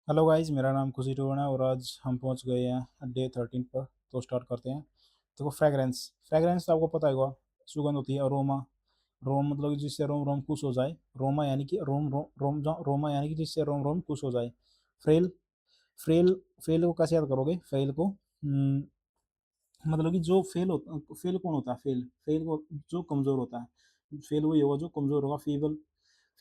Hello guys, मेरा नाम खुशी टोन है और आज हम पहुंच गए हैं डे 13 पर। तो स्टार्ट करते हैं। देखो, फ्रेगरेंस। फ्रेगरेंस तो आपको पता होगा, सुगंध होती है। अरोमा, रोम मतलब कि जिससे रोम रोम खुश हो जाए। रोमा यानी कि रोम रोम रोम रोमा यानी कि जिससे रोम रोम खुश हो जाए। Frail, frail. फेल को कैसे याद करोगे? फेल को मतलब कि जो फेल होता, फेल कौन होता है? फेल, फेल को जो कमजोर होता है। फेल वही होगा जो कमजोर होगा। फीबल,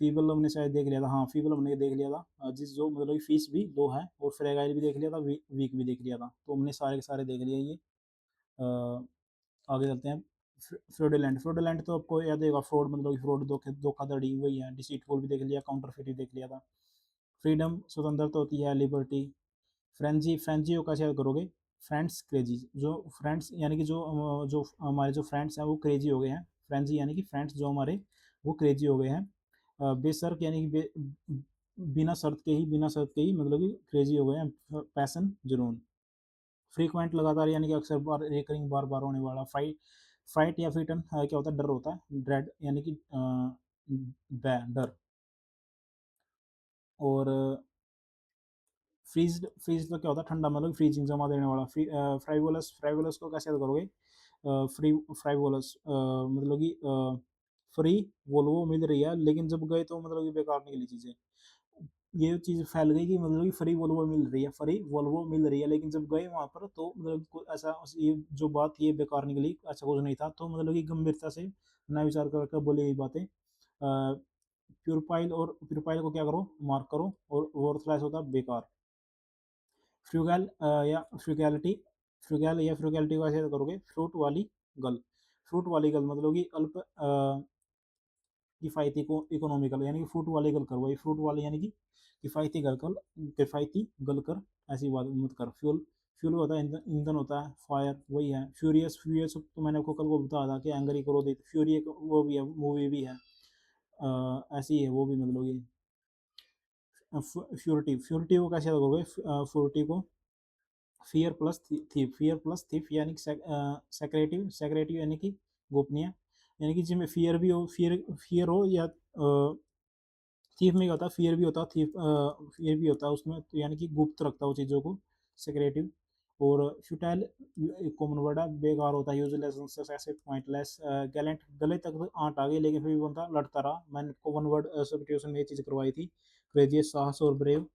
फीबल हमने शायद देख लिया था। हाँ, फीबल हमने देख लिया था। जिस जो मतलब कि फीस भी लो है, और फ्रेगाइल भी देख लिया था, वीक भी देख लिया था। तो हमने सारे के सारे देख लिए ये। अ, आगे चलते हैं। फ्रॉडुलेंट, फ्रॉडुलेंट तो आपको याद होगा, फ्रॉड मतलब कि फ्रॉड, धोखाधड़ी वही है। डिसीटफुल भी देख लिया, काउंटरफिट भी देख लिया था। फ्रीडम स्वतंत्रता होती है, लिबर्टी। फ्रेंजी, फ्रेंजी को कैसे याद करोगे? फ्रेंड्स क्रेजी, जो फ्रेंड्स यानी कि जो हमारे जो फ्रेंड्स हैं वो क्रेजी हो गए हैं। फ्रेंजी यानी कि फ्रेंड्स जो हमारे वो क्रेजी हो गए हैं। बेशर्त यानी कि बिना शर्त के ही मतलब कि क्रेजी हो गए हैं। पैसन, जुनून। फ्रीक्वेंट लगातार यानी कि अक्सर बार, रिकरिंग, बार बार होने वाला। फाइट, फाइट या फिटन क्या होता है? डर होता है। ड्रेड यानी कि डर। और फ्रीज, फ्रीज तो क्या होता है? ठंडा मतलब फ्रीजिंग, जमा देने वाला। फ्राइवोलस, फ्राइवोलस को कैसे याद करोगे? फ्री, फ्राइवोलस मतलब कि फ्री वोल्वो मिल रही है, लेकिन जब गए तो मतलब कि बेकार निकली चीजें। ये चीज फैल गई कि मतलब कि फ्री वोल्वो मिल रही है, फ्री वोल्वो मिल रही है, लेकिन जब गए वहां पर तो मतलब ऐसा, ये जो बात ये बेकार निकली, ऐसा कुछ नहीं था। तो मतलब कि गंभीरता से ना विचार करके बोली गई बातें। प्यूरपाइल, और प्यूरपाइल को क्या करो? मार्क करो। और वर्थलेस होता है बेकार। फ्रूगल या फ्रूगैलिटी, फ्रूगल या फ्रूगैलिटी को ऐसे करोगे? फ्रूट वाली गल। फ्रूट वाली गल मतलब कि अल्प किफ़ायती को इकोनॉमिकल, यानी कि फ्रूट वाली गल कर। वही फ्रूट वाली यानी कि किफ़ायती गल कर, किफ़ायती गल कर, ऐसी बात मत कर। फ्यूल, फ्यूल होता है ईंधन, ईंधन होता है। फायर वही है। फ्यूरियस, फ्यूरियस तो मैंने आपको कल को बताया था कि एंग्री क्रोधित। फ्यूरी एक वो भी है, मूवी भी है। ऐसी है वो भी मतलब कि फ्यूरिटी, फ्यूरिटी को कैसे करोगे? फ्यूरिटी को fear plus thief, fear plus thief यानी कि सेक्रेटिव, सेक्रेटिव यानी कि गोपनीय। यानी कि जिसमें फियर भी हो, फियर, फियर हो, या थीफ में क्या होता है? फियर भी होता है, थीफ फियर भी होता है उसमें, तो यानी कि गुप्त रखता है वो चीज़ों को। सेक्रेटिव। और फ्यूटाइल एक कॉमन वर्ड है, बेकार होता है। यूजलेस, ऐसे पॉइंटलेस। गैलेंट, गले तक तो आंट आ गई, लेकिन फिर भी बनता लड़ता रहा। मैंने को वन वर्ड सब्स्टिट्यूशन में ये चीज़ करवाई थी। क्रेजियस, साहस और ब्रेव।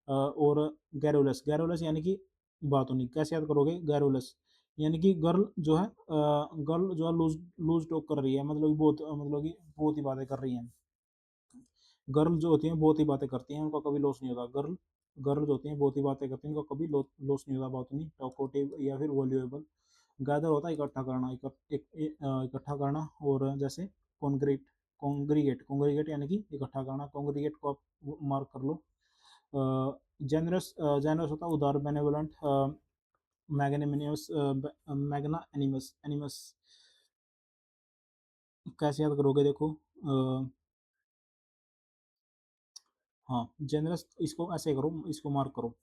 और गैरोलस, गैरोलस यानी कि बात होनी। कैसे याद करोगे? गैरोलस यानी कि गर्ल जो है, गर्ल जो है लूज, लूज टॉक कर रही है, मतलब कि बहुत, मतलब कि बहुत ही बातें कर रही हैं। गर्ल जो होती हैं बहुत ही बातें करती हैं, उनका कभी लॉस नहीं होता। गर्ल, गर्ल जो होती हैं बहुत ही बातें करती हैं, उनका कभी लॉस नहीं होता। बात नहीं टॉकोटिव या फिर वॉल्यूएबल। गैदर होता है इकट्ठा करना, इकट्ठा करना। और जैसे कॉन्ग्रेट, कॉन्ग्रीगेट, कॉन्ग्रीगेट यानी कि इकट्ठा करना। कॉन्ग्रीगेट को आप मार्क कर लो। जेनरस, जेनरस होता है उदार। बेनेवोलेंट, मैग्नानिमस, मैग्ना एनिमस, एनिमस कैसे याद करोगे? देखो, हाँ, जेनरस इसको ऐसे करो, इसको मार्क करो।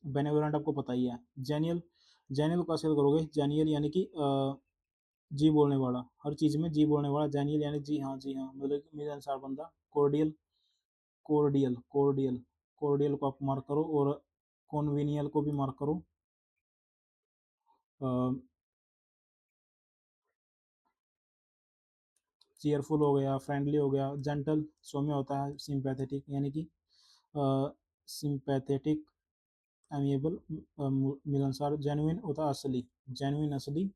बेनेवोलेंट आपको पता ही है। जेनियल, जेनियल को कैसे याद करोगे? जेनियल यानी कि जी बोलने वाला, हर चीज में जी बोलने वाला। जेनियल यानी जी हाँ, जी हाँ, मतलब कि मिलनसार बंदा। कोर्डियल, कोर्डियल, कोर्डियल, कोर्डियल को आप मार्क करो। और कॉन्वीनियल को भी मार्क करो। चीयरफुल हो गया, फ्रेंडली हो गया। जेंटल, सौम्य होता है। सिंपैथेटिक यानी कि सिंपैथेटिक, एमिएबल, मिलनसार। जेन्युइन होता है असली, जेन्युइन असली।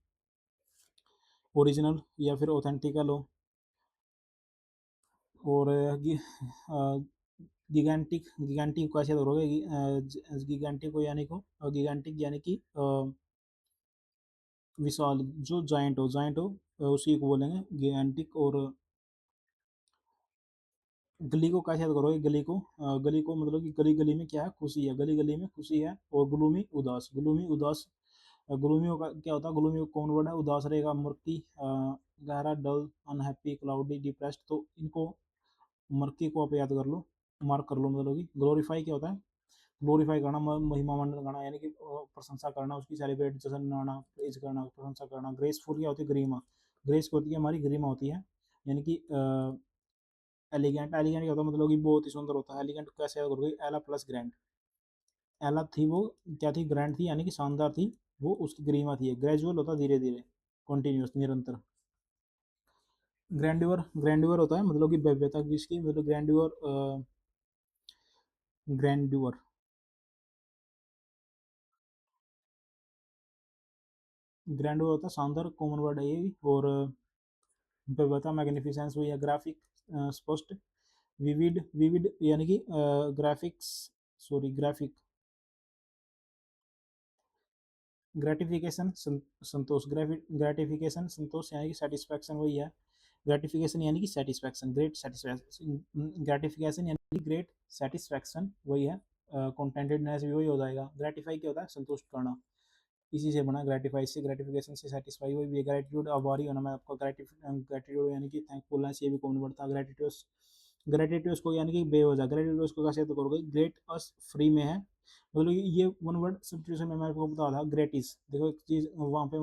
ओरिजिनल या फिर ऑथेंटिकल हो। और गिगेंटिक, गिगेंटिक को ऐसे करोगे? गिगेंटिक को यानी को गिगेंटिक यानी कि विशाल, जो जाइंट हो, उसी को बोलेंगे गिगेंटिक। और गली को कैसे याद करोगे? गली को गली को मतलब कि गली, गली में क्या है? खुशी है, गली गली में खुशी है। और ग्लूमी, उदास, ग्लूमी उदास। ग्लूमी का क्या होता है? ग्लूमी कौन वर्ड है? उदास रहेगा। मृति, गहरा, डल, अनहैप्पी, क्लाउडी, डिप्रेस्ड। तो इनको, मर्की को आप याद कर लो, मार्क कर लो। मतलब कि ग्लोरीफाई क्या होता है? ग्लोरीफाई करना, महिमा मंडन करना, यानी कि प्रशंसा करना उसकी। सेलिब्रेट, जश्न मनाना, प्रेज करना, प्रशंसा करना। ग्रेसफुल क्या होती है? गरिमा, ग्रेस होती है हमारी गरिमा होती है। यानी कि एलिगेंट, एलिगेंट क्या होता है? मतलब कि बहुत ही सुंदर होता है। एलिगेंट कैसे याद करोगे? एला प्लस ग्रैंड, एला थी वो क्या थी, ग्रैंड थी यानी कि शानदार थी, वो उसकी गरिमा थी। ग्रेजुअल होता धीरे धीरे, कॉन्टिन्यूस निरंतर। ग्रैंड्योर, ग्रैंड्योर होता है मतलब कि भव्यता किसकी, मतलब ग्रैंड्योर, ग्रैंड्योर, ग्रैंड्योर होता है शानदार, कॉमन वर्ड है ये भी। और भव्यता मैग्निफिसेंस हुई है। ग्राफिक स्पष्ट, विविड, विविड यानी कि ग्राफिक्स, सॉरी ग्राफिक, ग्रेटिफिकेशन संतोष, ग्रेटिफिकेशन संतोष यानी कि सेटिस्फैक्शन वही है। ग्रेटिफिकेशन यानी कि सेटिस्फैक्शन, ग्रेट सेटिस्फैक्शन, ग्रेटिफिकेशन यानी कि ग्रेट सेटिस्फैक्शन वही है। कंटेंटेडनेस भी वही हो जाएगा। ग्रेटिफाई क्या होता है, संतुष्ट करना, इसी से बना ग्रेटिफाई से, ग्रेटिफिकेशन से सेटिस्फाई हुई भी। ग्रेटिट्यूड आभारी होना, मैं आपको ग्रेटिट्यूड यानी कि थैंकफुलनेस, ये भी कौन बढ़ता। ग्रेटिट्यूड, ग्रेटिट्यूड को यानी कि बेवजह, ग्रेटिट्यूड को कैसे तो करोगे, ग्रेट अस फ्री में है, मतलब ये वन वर्ड सब्स्टिट्यूशन में मैं आपको बता रहा था। ग्रेटिस, देखो एक चीज वहाँ पे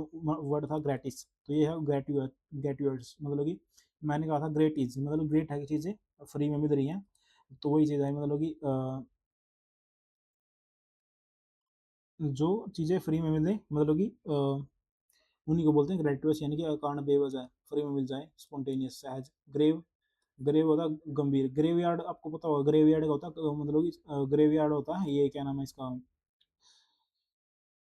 वर्ड था ग्रेटिस, तो ये है ग्रेट्यूड, ग्रेट्यूड्स, मतलब कि मैंने कहा था ग्रेट इज, मतलब ग्रेट है चीजें फ्री में मिल रही हैं, तो वही चीज़ है, मतलब कि जो चीज़ें फ्री में मिले, मतलब कि उन्हीं को बोलते हैं ग्रेटुअस, यानी कि कारण बेवजह फ्री में मिल जाए, स्पॉन्टेनियस, सहज। ग्रेव, ग्रेव होता गंभीर। ग्रेव यार्ड आपको पता होगा, ग्रेव यार्ड होता मतलब कि ग्रेव यार्ड होता है, ये क्या नाम है इसका,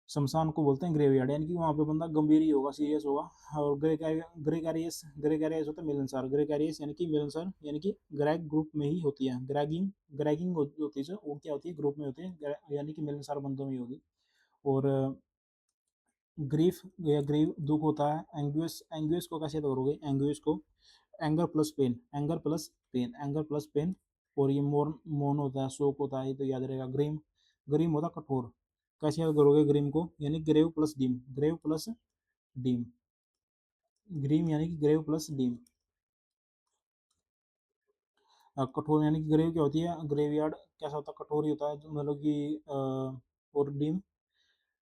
शमशान को बोलते हैं ग्रेव यार्ड, यानी कि वहाँ पे बंदा गंभीर ही होगा, सीरियस होगा। और ग्रेगारियस, ग्रेगारियस होता है मिलनसार। ग्रेगारियस यानी कि मिलनसार, यानी कि ग्रैग ग्रुप में ही होती है। ग्रैगिंग, ग्रैगिंग होती है वो क्या होती है, ग्रुप में होती है, यानी कि मिलनसार बंदों में ही होगी। और ग्रीफ या ग्रीव दुख होता है। एंग्वियस, एंग्वियस को कैसे करोगे, एंग्वियस को anger plus pain, anger plus pain, anger plus pain. और ये मोन होता है, शोक होता है, तो याद रहेगा। ग्रीम, ग्रीम होता कठोर, कैसे याद करोगे ग्रीम को, यानी grave plus deem, grave plus deem, grim यानी कि ग्रेव प्लस डीम। कठोर यानी कि ग्रेव क्या होती है, ग्रेवयार्ड कैसा होता है, कठोर ही होता है, मतलब कि और डीम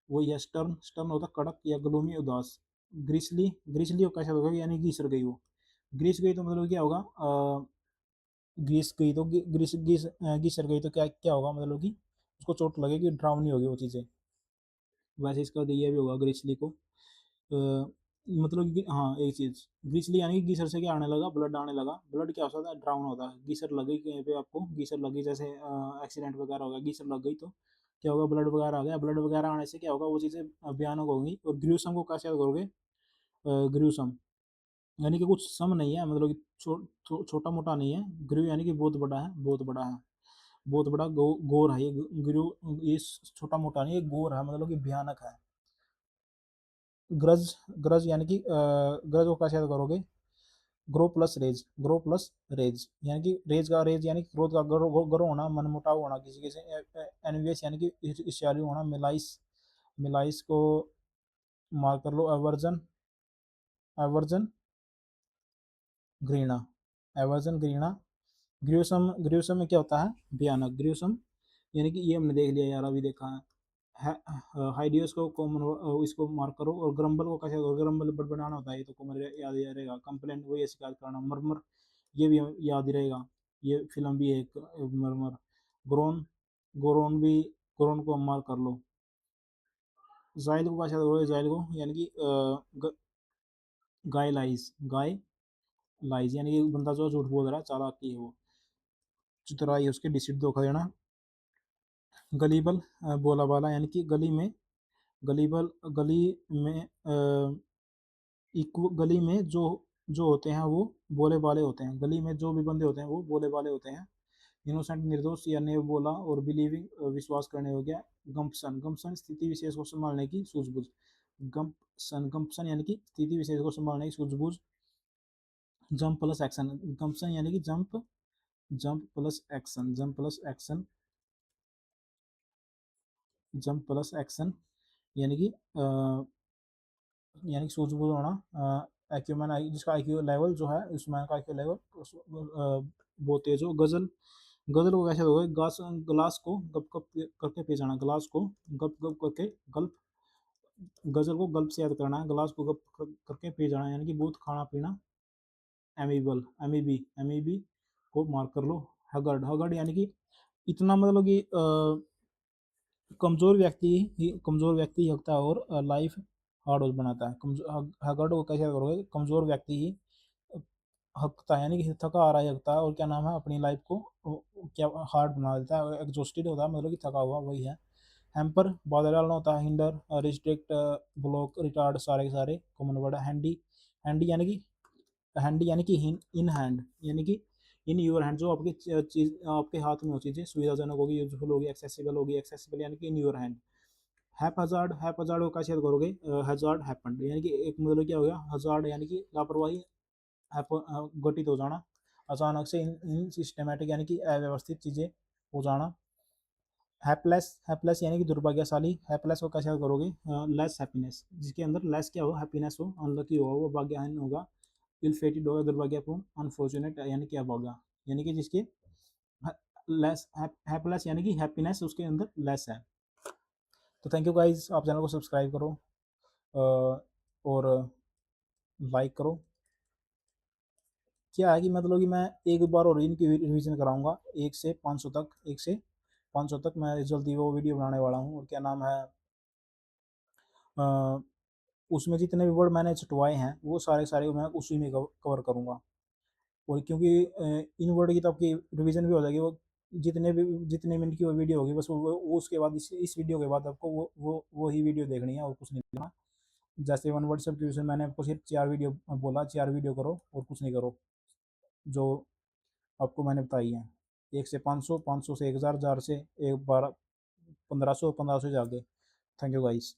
वही है। स्टर्न, स्टर्न होता कड़क या ग्लूमी, उदास। ग्रीसली, ग्रीसली को कैसा होगा, यानी घिसर गई वो, ग्रीस गई तो मतलब क्या होगा, ग्रीस गई तो ग्रीस ग्रीस घिसर गई तो क्या क्या होगा, मतलब कि उसको चोट लगेगी, ड्राउन नहीं होगी वो चीज़ें। वैसे इसका दिया भी होगा ग्रीसली को, मतलब कि हाँ एक चीज़, ग्रीसली यानी कि गीसर से क्या आने लगा, ब्लड आने लगा। ब्लड क्या होता है, ड्राउन होता है। गीसर लग गई कहीं पे आपको, गीसर लगी जैसे एक्सीडेंट वगैरह हो गया, गीसर लग गई तो क्या होगा, ब्लड वगैरह आ गया। ब्लड वगैरह आने से क्या होगा, वो चीज़ें भयानक होंगी। और ग्रूसम को कैसे याद करोगे, ग्रूसम यानी कि कुछ सम नहीं है, मतलब कि छोटा मोटा नहीं है। ग्रू यानी कि बहुत बड़ा है, बहुत बड़ा है, बहुत बड़ा गोर है ये। ग्रू ये छोटा मोटा नहीं, ये गोर है, मतलब कि भयानक है। ग्रज, ग्रज यानी कि ग्रज को कैसे याद करोगे, grow plus rage, grow plus rage, यानी कि रेज का, रेज यानी कि क्रोध का, ग्रो, ग्रो होना, मनमुटाव होना किसी के से। एनवियस यानी कि ईर्ष्यालु होना। मिलाइस, मिलाइस को मार कर लो, अवर्जन, अवर्जन घृणा, अवर्जन घृणा। ग्रूसम, ग्रूसम में क्या होता है, भयानक। ग्रूसम यानी कि ये हमने देख लिया यार, अभी देखा है। हाइडियस को कॉमन, इसको मार्क करो। और ग्रम्बल को कैसे करो, ग्रम्बल बट बनाना होता है, ये तो कॉमन याद ही रहेगा। कंप्लेंट वही शिकायत करना। मरमर, ये भी याद ही रहेगा, ये फिल्म भी है एक, मरमर। ग्रोन, ग्रोन भी, ग्रोन को मार्क कर लो। जाइल को कैसे करोगे, जाइल को यानी कि गाय लाइज, गाय लाइज यानी कि बंदा जो झूठ बोल रहा है, चालाकी है वो, चतुराई उसके, डिसिट धोखा देना। गलीबल, बोला बाला यानी कि गली में, गलीबल, गली में गली में जो होते हैं वो बोले वाले होते हैं। गली में जो भी बंदे होते हैं वो बोले वाले होते हैं। इनोसेंट, निर्दोष या ने बोला। और बिलीविंग, विश्वास करने हो गया। गम्पसन, गम्पसन स्थिति विशेष को संभालने की सूझबूझ। गम्पसन, गम्पसन यानी कि स्थिति विशेष को संभालने की सूझबूझ। जंप प्लस एक्शन, गम्पसन यानी कि jump, jump plus action, jump plus action, jump plus action, यानी कि यानी कि सूझबूझ होना। एक्यूमैन, जिसका आईक्यू लेवल जो है, उसमें का आईक्यू लेवल बहुत तेज हो। गजल, गजल को कैसे होगा, ग्लास, ग्लास को गप गप करके पी जाना, ग्लास को गप गप करके, गल्प, गजल को गल्प से याद करना है, ग्लास को गप करके पी जाना, यानी कि बहुत खाना पीना। एमीबल, एमीबी, एमीबी को मार्क कर लो। हगर्ड, हगर्ड यानी कि इतना, मतलब कि कमजोर व्यक्ति ही हकता है और लाइफ हार्ड बनाता है। हकर्ड को कैसे करोगे, कमजोर व्यक्ति ही हकता है, यानी कि थका आ रहा है हकता है, और क्या नाम है, अपनी लाइफ को क्या हार्ड बना देता है, एग्जॉस्टेड होता है, मतलब कि थका हुआ, वही है। हैम्पर बाधा डालना होता है, हिंडर, रिस्ट्रिक्ट, ब्लॉक, रिटार्ड, सारे के सारे कॉमन वर्ड है। हैंडी, हैंडी यानी कि हैंडी यानी कि इन हैंड, यानी कि इन योर हैंड, जो आपकी चीज आपके हाथ में हो, चीजें सुविधाजनक होगी, यूजफुल होगी, एक्सेसिबल होगी, एक्सेसिबल यानी कि इन योर हैंड। हैप हजार्ड को कैसे करोगे, हजार्ड हैपेंड, यानी कि एक मतलब क्या हो गया, हजार्ड यानी कि लापरवाही, घटित हो जाना, अचानक से, इन सिस्टमेटिक यानी कि अव्यवस्थित चीजें हो जाना। हैपलेस यानी कि दुर्भाग्यशाली, हैपलेस को कैसे करोगे, लेस हैप्पीनेस, जिसके अंदर लेस क्या हो, हैप्पीनेस हो, अनलकी होगा, वो भाग्यहीन होगा, इल फेटेड होगा, दुर्भाग्यपूर्ण, अनफॉर्चुनेट यानी कि अभागा, यानी कि जिसके लेस, हैपलेस यानी कि हैप्पीनेस उसके अंदर लेस है। तो थैंक यू गाइज, आप चैनल को सब्सक्राइब करो और लाइक करो। क्या है कि मतलब कि मैं एक बार और इनकी रिवीजन कराऊंगा 1 से 500 तक, 1 से 500 तक मैं जल्दी वो वीडियो बनाने वाला हूँ, और क्या नाम है, अ, उसमें जितने भी वर्ड मैंने छुटवाए हैं वो सारे सारे मैं उसी में कवर करूँगा। और क्योंकि इन वर्ड की तो आपकी रिवीजन भी हो जाएगी, वो जितने मिनट की वो वीडियो होगी, बस वो उसके बाद इस वीडियो के बाद आपको वो ही वीडियो देखनी है, और कुछ नहीं देखना। जैसे वन वर्ड सब्स्टिट्यूशन मैंने आपको सिर्फ 4 वीडियो बोला, 4 वीडियो करो और कुछ नहीं करो, जो आपको मैंने बताई है। 1 से 500, 500 से 1000, 1000 से एक 12, 1500, 1500 से आगे। Thank you guys.